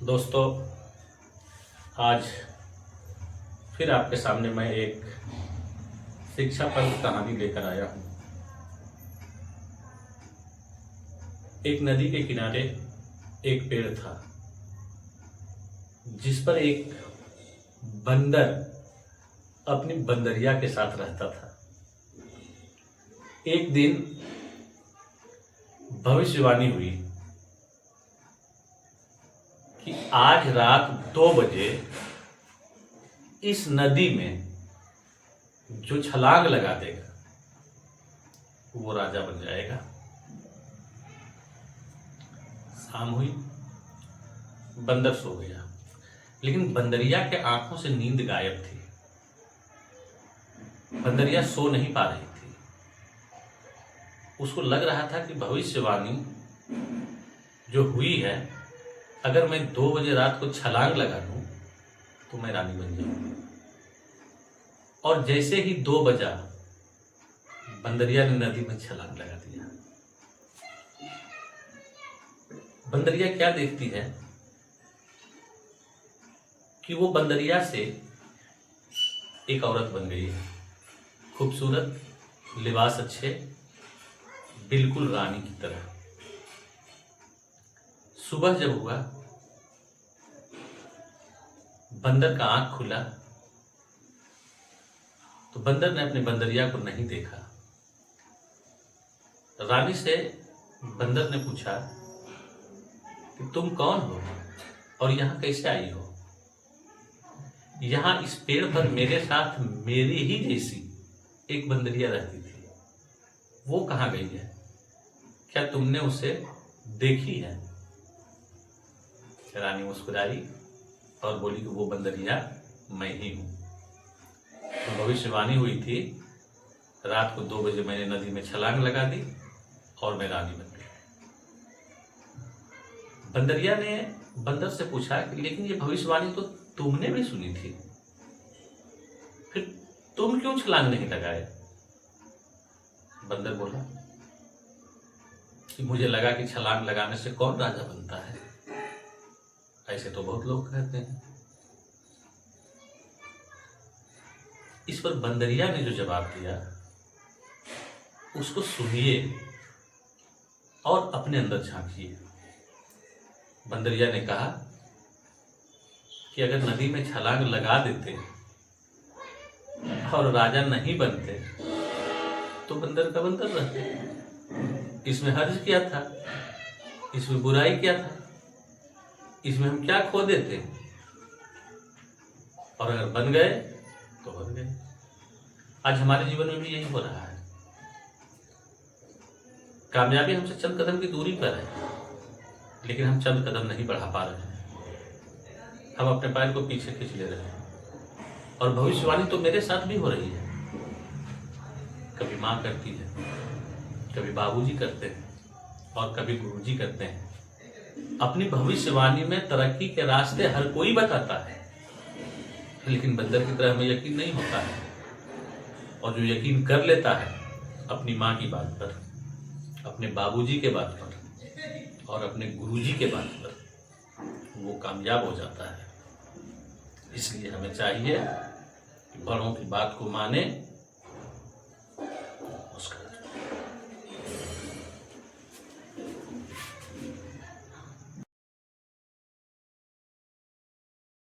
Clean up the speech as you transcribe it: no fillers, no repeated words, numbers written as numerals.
दोस्तों, आज फिर आपके सामने मैं एक शिक्षाप्रद कहानी लेकर आया हूँ। एक नदी के किनारे एक पेड़ था जिस पर एक बंदर अपनी बंदरिया के साथ रहता था। एक दिन भविष्यवाणी हुई कि आज रात 2 बजे इस नदी में जो छलांग लगा देगा वो राजा बन जाएगा। शाम हुई, बंदर सो गया, लेकिन बंदरिया के आंखों से नींद गायब थी। बंदरिया सो नहीं पा रही थी। उसको लग रहा था कि भविष्यवाणी जो हुई है, अगर मैं 2 बजे रात को छलांग लगा दूं तो मैं रानी बन जाऊंगी। और जैसे ही 2 बजा, बंदरिया ने नदी में छलांग लगा दिया। बंदरिया क्या देखती है कि वो बंदरिया से एक औरत बन गई है, खूबसूरत, लिबास अच्छे, बिल्कुल रानी की तरह। सुबह जब हुआ, बंदर का आंख खुला तो बंदर ने अपने बंदरिया को नहीं देखा। रानी से बंदर ने पूछा कि तुम कौन हो और यहां कैसे आई हो? यहां इस पेड़ पर मेरे साथ मेरी ही जैसी एक बंदरिया रहती थी, वो कहां गई है? क्या तुमने उसे देखी है? रानी मुस्कुराई और बोली कि वो बंदरिया मैं ही हूं। तो भविष्यवाणी हुई थी, रात को 2 बजे मैंने नदी में छलांग लगा दी और मैं रानी बन गई। बंदरिया ने बंदर से पूछा कि लेकिन ये भविष्यवाणी तो तुमने भी सुनी थी, फिर तुम क्यों छलांग नहीं लगाए? बंदर बोला कि मुझे लगा कि छलांग लगाने से कौन राजा बनता है, ऐसे तो बहुत लोग कहते हैं। इस पर बंदरिया ने जो जवाब दिया उसको सुनिए और अपने अंदर झांकिए। बंदरिया ने कहा कि अगर नदी में छलांग लगा देते और राजा नहीं बनते तो बंदर का बंदर रहते। इसमें हर्ज क्या था? इसमें बुराई क्या था? इसमें हम क्या खो देते? और अगर बन गए तो बन गए। आज हमारे जीवन में भी यही हो रहा है। कामयाबी हमसे चंद कदम की दूरी पर है, लेकिन हम चंद कदम नहीं बढ़ा पा रहे हैं। हम अपने पैर को पीछे खींच ले रहे हैं। और भविष्यवाणी तो मेरे साथ भी हो रही है। कभी माँ करती है, कभी बाबूजी करते हैं और कभी गुरुजी करते हैं। अपनी भविष्यवाणी में तरक्की के रास्ते हर कोई बताता है, लेकिन बंदर की तरह हमें यकीन नहीं होता है। और जो यकीन कर लेता है अपनी माँ की बात पर, अपने बाबूजी के बात पर और अपने गुरुजी के बात पर, वो कामयाब हो जाता है। इसलिए हमें चाहिए कि बड़ों की बात को माने